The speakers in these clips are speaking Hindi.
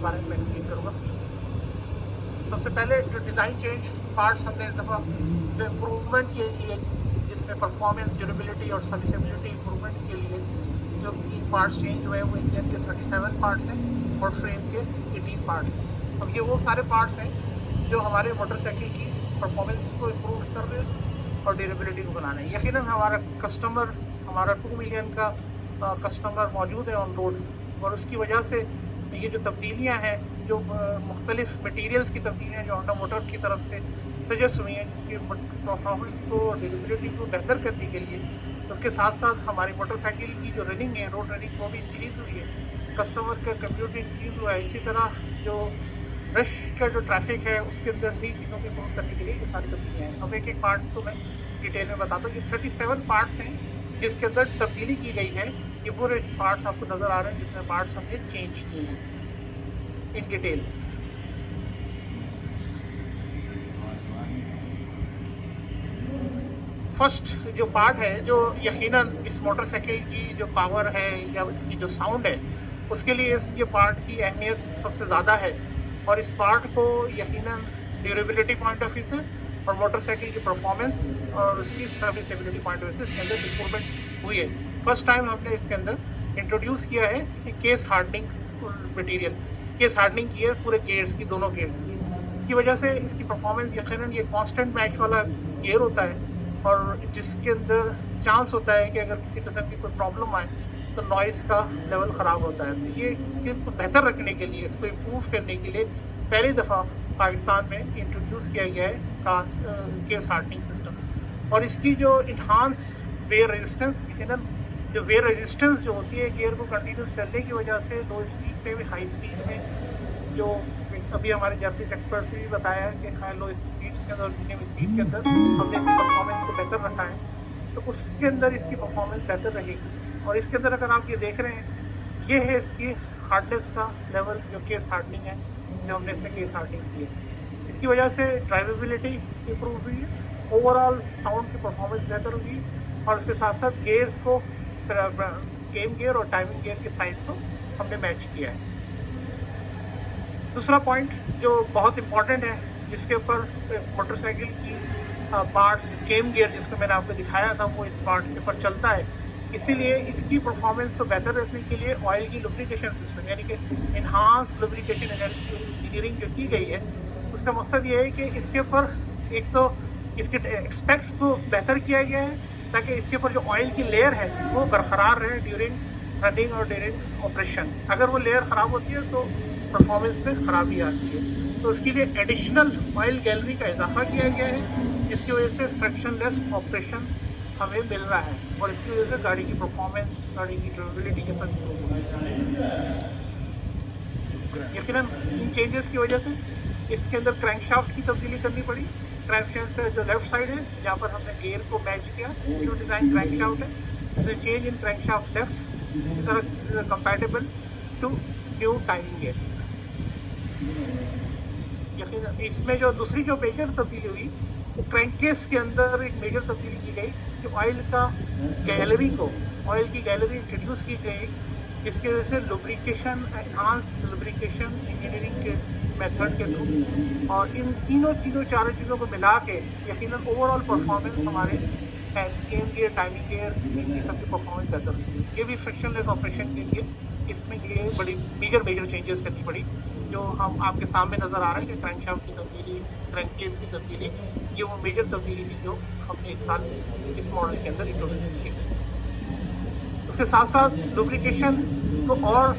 बारे में मैं एक्सप्लेन करूँगा। सबसे पहले जो डिज़ाइन चेंज पार्ट्स हमने इस दफ़ा जो इम्प्रूवमेंट के लिए, जिसमें परफॉर्मेंस, ड्यूरेबिलिटी और सर्विसेबिलिटी इम्प्रूवमेंट के लिए जो 3 पार्ट्स चेंज हुए हैं वो इंजन के 37 पार्ट्स हैं और फ्रेम के 18 पार्ट्स हैं। अब ये वो सारे पार्ट्स हैं जो हमारे मोटरसाइकिल की परफॉर्मेंस को इम्प्रूव कर रहे हैं और ड्यूरेबिलिटी को बनाना है। यकीनन हमारा कस्टमर, हमारा 2 मिलियन का कस्टमर मौजूद है ऑन रोड, और उसकी वजह से ये जो तब्दीलियाँ हैं, जो मुख्तलिफ मटीरियल्स की तब्दीलियाँ जो होंडा मोटर की तरफ से सजेस्ट हुई हैं, जिसकी परफॉर्मेंस को, ड्यूरेबिलिटी को बेहतर करने के लिए, उसके साथ साथ हमारी मोटरसाइकिल की जो रनिंग है, रोड रनिंग, वो भी इंक्रीज़ हुई है, कस्टमर का कम्यूनिटी इंक्रीज़ हुआ है। इसी तरह जो रश का जो ट्रैफिक है उसके अंदर भी चीज़ों को इम्प्रूव करने के लिए ये सारी तब्दीलियाँ हैं। अब एक एक पार्ट्स को मैं डिटेल में बताता हूँ। ये 37 पार्ट्स हैं जिसके अंदर तब्दीली की गई है। ये पूरे पार्ट्स आपको नज़र आ रहे हैं जितने पार्ट्स हमने चेंज किए हैं इन डिटेल। फर्स्ट जो पार्ट है, जो यकीनन इस मोटरसाइकिल की जो पावर है या इसकी जो साउंड है, उसके लिए ये पार्ट की अहमियत सबसे ज़्यादा है। और इस पार्ट को यकीनन ड्यूरेबिलिटी पॉइंट ऑफ व्यू से और मोटरसाइकिल की परफॉर्मेंस और उसकी सर्विसेबिलिटी पॉइंट ऑफ व्यू से इसके अंदर इम्प्रूवमेंट हुई है। फर्स्ट टाइम हमने इसके अंदर इंट्रोड्यूस किया है case hardening material, case hardening की है पूरे गेयर्स की, दोनों गेयर्स की। इसकी वजह से इसकी परफॉर्मेंस यकीनन ये कांस्टेंट मैच वाला गेयर होता है और जिसके अंदर चांस होता है कि अगर किसी किस्म की कोई प्रॉब्लम आए तो नॉइज़ का लेवल ख़राब होता है। तो ये इसके बेहतर रखने के लिए, इसको इम्प्रूव करने के लिए पहली दफ़ा पाकिस्तान में इंट्रोड्यूस किया गया है केस हार्डनिंग सिस्टम। और इसकी जो इन्हांस वेयर रेजिस्टेंस, जो वेयर रेजिस्टेंस जो होती है गियर को कंटिन्यूस चलने की वजह से, लो स्पीड पे भी, हाई स्पीड में, जो अभी हमारे जापानीज एक्सपर्ट्स ने भी बताया कि हाई लो स्पीड्स के अंदर, मीडियम स्पीड के अंदर हमने इसकी परफॉर्मेंस को बेहतर रखा है, तो उसके अंदर इसकी परफॉर्मेंस बेहतर रहेगी। और इसके अंदर अगर आप ये देख रहे हैं, ये है इसकी हार्डनेस का लेवल, जो केस हार्डनिंग है, जो हमने इसमें केस हार्डनिंग की है। इसकी वजह से ड्राइवेबिलिटी इम्प्रूव हुई है, ओवरऑल साउंड की परफॉर्मेंस बेहतर हुई, और उसके साथ साथ गेयर्स को, गेम गियर और टाइमिंग गियर के साइज को हमने मैच किया है। दूसरा पॉइंट जो बहुत इम्पॉर्टेंट है, जिसके ऊपर मोटरसाइकिल की पार्ट्स, गेम गियर जिसको मैंने आपको दिखाया था, वो इस पार्ट के ऊपर चलता है। इसीलिए इसकी परफॉर्मेंस को बेहतर रखने के लिए ऑयल की लुब्रिकेशन सिस्टम, यानी कि इन्हांस लुब्रिकेशन इंजीनियरिंग जो की गई है, उसका मकसद ये है कि इसके ऊपर एक तो इसके स्पेक्स को बेहतर किया गया है ताकि इसके ऊपर जो ऑयल की लेयर है वो बरकरार रहे ड्यूरिंग रनिंग और ड्यूरिंग ऑपरेशन। अगर वो लेयर ख़राब होती है तो परफॉर्मेंस में ख़राबी आती है। तो उसके लिए एडिशनल ऑयल गैलरी का इजाफा किया गया है, जिसकी वजह से फ्रिक्शनलेस ऑपरेशन हमें मिल रहा है और इसकी वजह से गाड़ी की परफॉर्मेंस, गाड़ी की ड्यूरेबिलिटी के साथ यकीनन इन चेंजेस की वजह से इसके अंदर क्रैंकशाफ्ट की तब्दीली करनी पड़ी। क्रैंकशाफ्ट का जो लेफ्ट साइड है, जहाँ पर हमने गियर को मैच किया, न्यू डिज़ाइन क्रैंकशाफ्ट है, इसे चेंज इन क्रैंकशाफ्ट लेफ्ट, इसी तरह compatible to new timing gear. यकीनन इसमें जो दूसरी जो मेजर तब्दीली हुई, तो क्रैंकेस के अंदर एक मेजर तब्दीली की गई कि ऑयल का गैलरी को, ऑयल की गैलरी इंट्रोड्यूस की गई, जिसकी वजह से लुब्रिकेशन, एनहांस लुब्रिकेशन इंजीनियरिंग के मेथड के थ्रू, और इन तीनों चारों चीज़ों को मिला के यकीनन ओवरऑल परफॉर्मेंस हमारे गेम गियर, टाइमिंग गियर, इनकी सबकी परफॉर्मेंस बेहतर हुई। ये भी फ्रिक्शनलेस ऑपरेशन के लिए इसमें ये बड़ी मेजर चेंजेस करनी पड़ी, जो हम आपके सामने नज़र आ रहे हैं कि क्रैंकशाफ्ट की तब्दीली, क्रैंककेस की तब्दीली, ये वो मेजर तब्दीली थी जो हमने इस साल इस मॉडल के अंदर इंट्रोड्यूस की है। उसके साथ साथ लुब्रिकेशन को और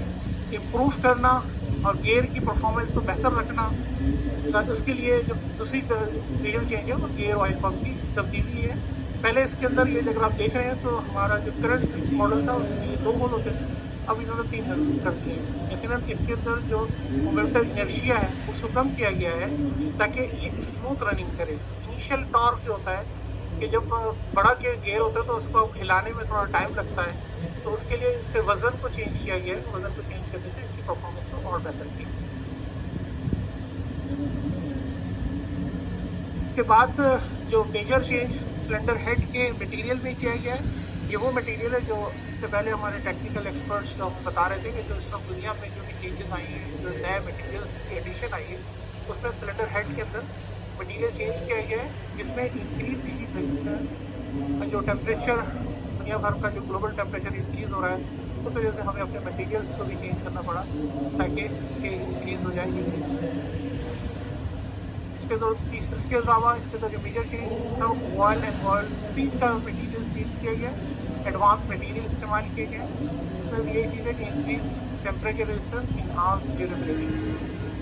इम्प्रूव करना और गियर की परफॉर्मेंस को बेहतर रखना, उसके लिए जो दूसरी मेजर चेंज है वो गियर ऑयल पंप की तब्दीली है। पहले इसके अंदर ये अगर आप देख रहे हैं तो हमारा जो करंट मॉडल था उसमें 2 होल होते थे, अब इन्होंने 3 कर दिए। यकीनन इसके अंदर जो मोमेंटल इनर्शिया है उसको कम किया गया है ताकि ये स्मूथ रनिंग करे। इनिशियल टॉर्क जो होता है कि जब बड़ा गियर होता है तो उसको हिलाने में थोड़ा टाइम लगता है, तो उसके लिए इसके वज़न को चेंज किया गया है। वज़न को चेंज करने से इसकी परफॉर्मेंस को और बेहतर की। इसके बाद जो मेजर चेंज सिलेंडर हेड के मटेरियल में किया गया है, ये वो मटेरियल है जो इससे पहले हमारे टेक्निकल एक्सपर्ट्स जो हम बता रहे थे कि जो इस वक्त दुनिया में जो भी चेंजेस आई हैं, जो नए मटेरियल्स की एडिशन आई है, उसमें सिलेंडर हेड के अंदर मटेरियल चेंज किया गया है जिसमें इंक्रीज हीट रेजिस्टेंस, जो टेम्परेचर दुनिया भर का जो ग्लोबल टेम्परेचर इंक्रीज हो रहा है उस वजह से हमें अपने मटेरियल्स को भी चेंज करना पड़ा ताकि ये इंक्रीज हो जाए हीट रेजिस्टेंस। इसके अलावा इसके अंदर जो मेजर चेंज था वॉयल एंड वॉयल सीट का मटीरियल सीट किया गया, एडवांस मटीरियल इस्तेमाल किए गए। इसमें भी यही चीज़ है कि increase temperature resistance, enhance durability.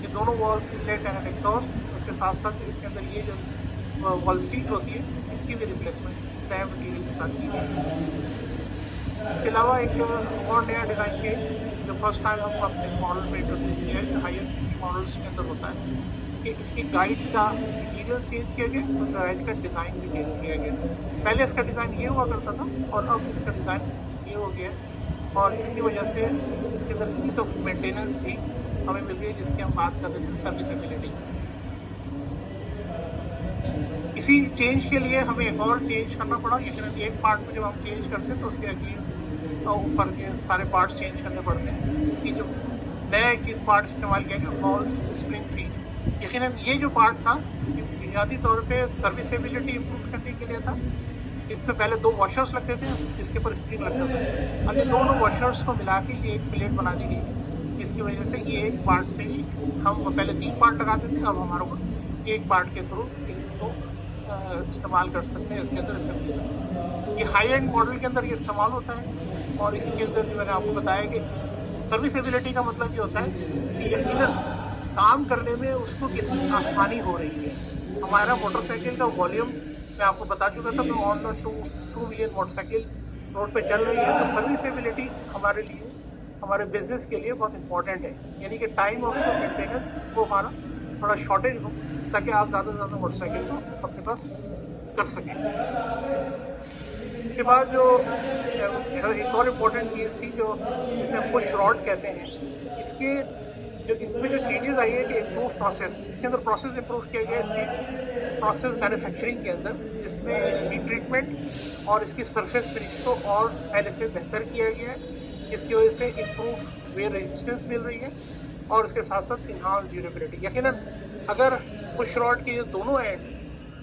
ये दोनों वॉल्स इनलेट एंड एग्जॉस्ट, उसके साथ साथ इसके अंदर ये जो वॉल सीट होती है इसकी भी रिप्लेसमेंट नए मटीरियल के साथ की गई। इसके अलावा एक और नया डिज़ाइन के जो फर्स्ट टाइम हम अपने इस मॉडल में इंट्रोड्यूस किया है, जो हायर सीसी मॉडल्स के अंदर होता है कि इसकी गाइड का मटीरियल चेंज किया गया और गाइड का डिज़ाइन भी चेंज किया गया। पहले इसका डिज़ाइन ये हुआ करता था और अब इसका डिज़ाइन ये हो गया और इसकी वजह से इसके अंदर ईज ऑफ मेंटेनेंस भी हमें मिल गई, जिसकी हम बात कर रहे थे सर्विसेबिलिटी। इसी चेंज के लिए हमें एक और चेंज करना पड़ा, लेकिन एक पार्ट में जब हम चेंज करते हैं तो उसके अगेंस्ट ऊपर के सारे पार्ट्स चेंज करने पड़ते हैं। इसकी जो नया चीज़ पार्ट इस्तेमाल किया गया वॉल स्प्रिंग सीट। यकीनन ये जो पार्ट था बुनियादी तौर पे सर्विसेबिलिटी इम्प्रूव करने के लिए था। इससे पहले 2 वॉशर्स लगते थे जिसके ऊपर स्प्रिंग लगता था, अब ये दोनों वॉशर्स को मिला के ये एक प्लेट बना दी गई, जिसकी वजह से ये एक पार्ट पे ही हम पहले 3 पार्ट लगाते थे, अब हमारे को एक पार्ट के थ्रू इसको इस्तेमाल कर सकते हैं इसके अंदर असेंबली। ये हाई एंड मॉडल के अंदर ये इस्तेमाल होता है और इसके अंदर जो मैंने आपको बताया कि सर्विसेबिलिटी का मतलब ये होता है कि यकीनन काम करने में उसको कितनी आसानी हो रही है। हमारा मोटरसाइकिल का वॉल्यूम मैं आपको बता चुका था, मैं ऑन 2 मिलियन मोटरसाइकिल रोड पे चल रही है, तो सर्विसेबिलिटी हमारे लिए, हमारे बिजनेस के लिए बहुत इंपॉर्टेंट है। यानी कि टाइम ऑफ मेंटेनेंस वो हमारा थोड़ा शॉर्टेज हो ताकि आप ज़्यादा से ज़्यादा मोटरसाइकिल को अपने पास कर सकें। इसके बाद जो एक और इम्पोर्टेंट चीज़ थी जो जिसे हम पुश रॉड कहते हैं, इसमें जो चेंजेस आई है कि इम्प्रूव प्रोसेस, इसके अंदर प्रोसेस इम्प्रूव किया गया इसकी प्रोसेस मैन्युफैक्चरिंग के अंदर, जिसमें हीट ट्रीटमेंट और इसकी सरफेस फिनिश को और पहले से बेहतर किया गया है, जिसकी वजह से इम्प्रूव वेयर रेजिस्टेंस मिल रही है और इसके साथ साथ इनहांस ड्यूरेबिलिटी। यकीनन अगर पुश रॉड के ये दोनों एंड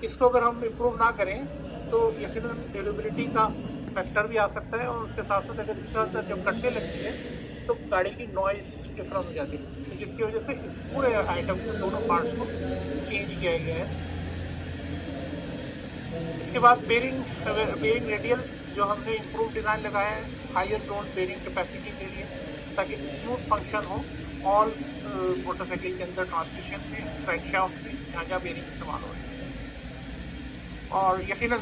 इसको अगर हम इम्प्रूव ना करें तो यकीनन ड्यूरेबिलिटी का फैक्टर भी आ सकता है और उसके साथ साथ अगर इसके अंदर जब कटने लगती है तो गाड़ी की नॉइस डिफरेंस हो जाती है, तो जिसकी वजह से इस पूरे आइटम के दोनों पार्ट्स को चेंज किया गया है। इसके बाद बेरिंग रेडियल जो हमने इम्प्रूव डिज़ाइन लगाया है हायर लोड बेरिंग कैपेसिटी के लिए, ताकि स्मूथ फंक्शन हो ऑल मोटरसाइकिल के अंदर, ट्रांसमिशन में, क्रैंकशाफ्ट में, जहाँ जहाँ बेरिंग इस्तेमाल हो रही है। और यकीनन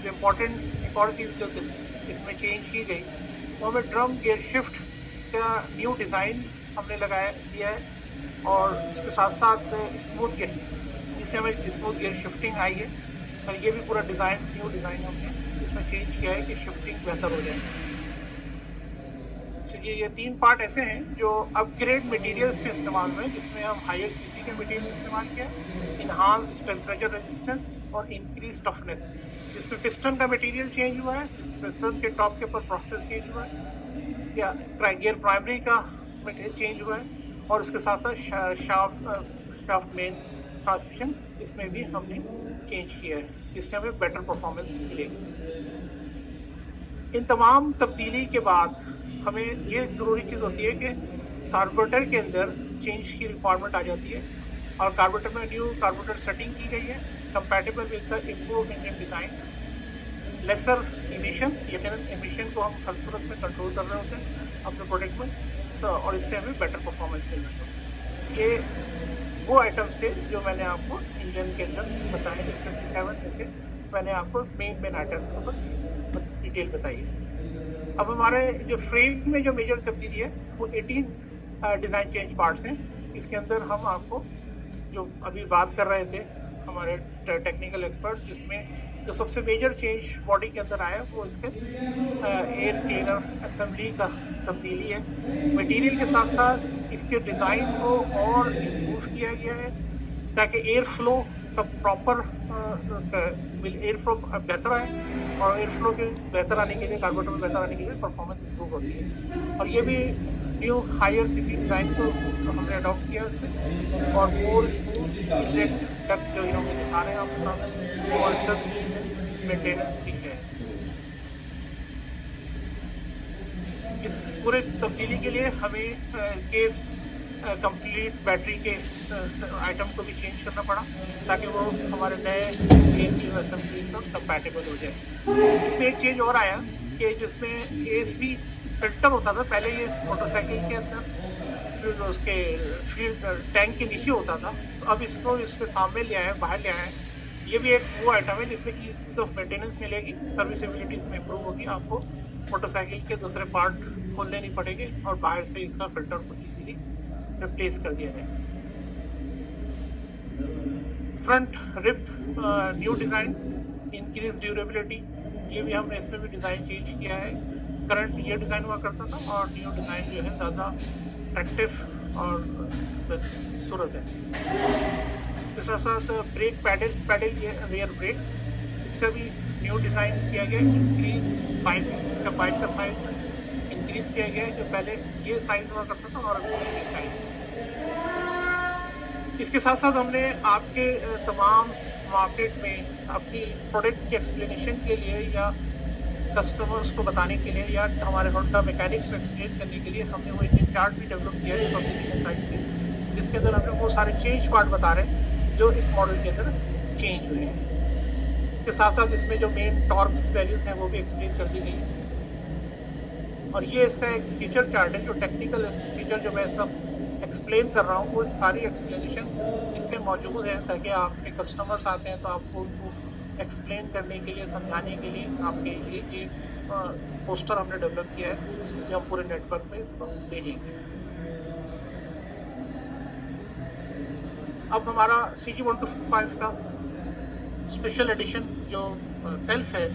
जो इम्पोर्टेंट एक और चीज़ जो इसमें चेंज की गई वो हमें ड्रम गियर शिफ्ट का न्यू डिज़ाइन हमने दिया है और इसके साथ साथ स्मूथ गियर, जिससे हमें स्मूथ गियर शिफ्टिंग आई है और ये भी पूरा न्यू डिज़ाइन हमने इसमें चेंज किया है कि शिफ्टिंग बेहतर हो जाए। ये 3 पार्ट ऐसे हैं जो अपग्रेड मटेरियल्स के इस्तेमाल में, जिसमें हम हायर सीसी के मटेरियल इस्तेमाल किया, इनहांस टेम्परेचर रेजिस्टेंस और इंक्रीज टफनेस। जिसमें पिस्टन का मटेरियल चेंज हुआ है, पिस्टन के टॉप के ऊपर प्रोसेस चेंज हुआ है, या गियर प्राइमरी का मटेरियल चेंज हुआ है और उसके साथ साथ शाफ्ट मेन ट्रांसमिशन इसमें भी हमने चेंज किया है, जिससे हमें बेटर परफॉर्मेंस मिलेगी। इन तमाम तब्दीली के बाद हमें ये ज़रूरी चीज़ होती है कि कार्बोरेटर के अंदर चेंज की रिक्वायरमेंट आ जाती है और कार्बोरेटर में न्यू कार्बोरेटर सेटिंग की गई है compatible with the improve engine design, lesser emission. यकीनन इमिशन को हम हर सूरत में कंट्रोल कर रहे होते हैं अपने प्रोडक्ट में, तो और इससे हमें बेटर परफॉर्मेंस मिल रही है। ये वो आइटम्स थे जो मैंने आपको इंजन के अंदर बताए, 57 में से मैंने आपको मेन आइटम्स के ऊपर डिटेल बताई है। अब हमारे जो फ्रेम में जो मेजर तब्दीली है वो 18 डिज़ाइन चेंज पार्ट्स हैं। इसके अंदर हम आपको जो अभी बात कर रहे थे हमारे टेक्निकल एक्सपर्ट, जिसमें जो सबसे मेजर चेंज बॉडी के अंदर आया वो इसके एयर क्लीनर असेंबली का तब्दीली है। मटेरियल के साथ साथ इसके डिज़ाइन को और इम्प्रूव किया गया है ताकि एयर फ्लो का प्रॉपर एयर फ्लो बेहतर है, और एयर फ्लो के बेहतर आने के लिए, कार्बोरेटर में बेहतर आने के लिए परफॉर्मेंस इंप्रूव होती है। और ये भी न्यू हायर सीसी डिज़ाइन को हमने अडॉप्ट किया इससे, और मोर स्मूथ इनलेट डक्ट जो हम दिखा रहे हैं आपके सामने, वो अल्टर मेंटेनेंस की है। इस पूरे तब्दीली के लिए हमें केस कंप्लीट बैटरी के आइटम को भी चेंज करना पड़ा, ताकि वो हमारे नए एयर असेंबली के साथ कंपैटिबल हो जाए। इसमें एक चेंज और आया कि जिसमें एएसबी फिल्टर होता था पहले, ये मोटरसाइकिल के अंदर उसके फील्ड टैंक के नीचे होता था, तो अब इसको इसके सामने ले आए, बाहर ले आए। ये भी एक वो आइटम है जिसमें ईज ऑफ मेंटेनेंस मिलेगी, सर्विसेबिलिटी इसमें इंप्रूव होगी, आपको मोटरसाइकिल के दूसरे पार्ट खोलने नहीं पड़ेंगे, और बाहर से इसका फिल्टर को इजीली रिप्लेस कर दिया जाए। Front rip new design, increase durability, ये भी हमने इसमें भी डिज़ाइन चेंज किया है। करंट ये डिज़ाइन हुआ करता था, और न्यू डिज़ाइन जो है ज़्यादा एक्टिव और खूबसूरत है। इसके साथ साथ ब्रेक पैडल ये रियर ब्रेक, इसका भी न्यू डिज़ाइन किया गया। इंक्रीज पाइप, इसका पाइप का साइज इंक्रीज किया गया है, जो पहले ये साइज हुआ करता था और अभी ये साइज। इसके साथ साथ हमने आपके तमाम मार्केट में अपनी प्रोडक्ट की एक्सप्लेनेशन के लिए, या कस्टमर्स को बताने के लिए, या हमारे होंडा मैकेनिक्स को एक्सप्लेन करने के लिए हमने वो एक चार्ट भी डेवलप किया है पब्लिकेशन साइट से, जिसके अंदर हमने वो सारे चेंज पार्ट बता रहे हैं जो इस मॉडल के अंदर चेंज हुए हैं। इसके साथ साथ इसमें जो मेन टॉर्क्स वैल्यूज हैं वो भी एक्सप्लेन कर दी गई है। और ये इसका एक फीचर चार्ट है, जो टेक्निकल फीचर जो मैं सब एक्सप्लेन कर रहा हूँ, वो सारी एक्सप्लेनेशन इसमें मौजूद है, ताकि आपके कस्टमर्स आते हैं तो आपको उनको एक्सप्लेन करने के लिए, समझाने के लिए आपके लिए एक पोस्टर हमने डेवलप किया है, जो हम पूरे नेटवर्क में इसको भेजेंगे। अब हमारा CG125 का स्पेशल एडिशन जो सेल्फ है,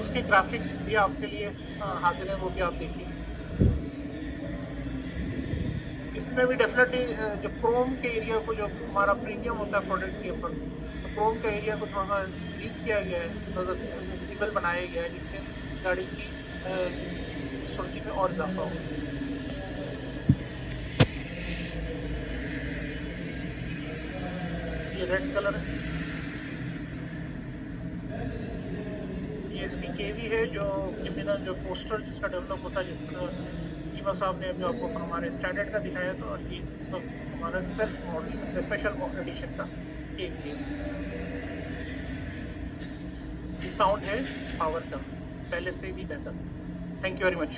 उसके ग्राफिक्स भी आपके लिए हाजिर है, वो भी आप देखिए। इसमें भी डेफिनेटली जो क्रोम के एरिया को, जो हमारा प्रीमियम होता है प्रोडक्ट के ऊपर, तो क्रोम के एरिया को थोड़ा सा इंक्रीज किया गया है, थोड़ा सा विजिबल बनाया गया है, जिससे गाड़ी की खूबसूरती में और इजाफा हो। ये रेड कलर है, ये इसकी केवी है, जो बिना जो पोस्टर जिसका डेवलप होता है, जिस तरह कीमा साहब ने अभी आपको हमारे स्टैंडर्ड का दिखाया, तो ये इस वक्त हमारा सेल्फ मॉडल स्पेशल एडिशन का केवी है। ये साउंड है पावर का, पहले से भी बेहतर। Thank you very much.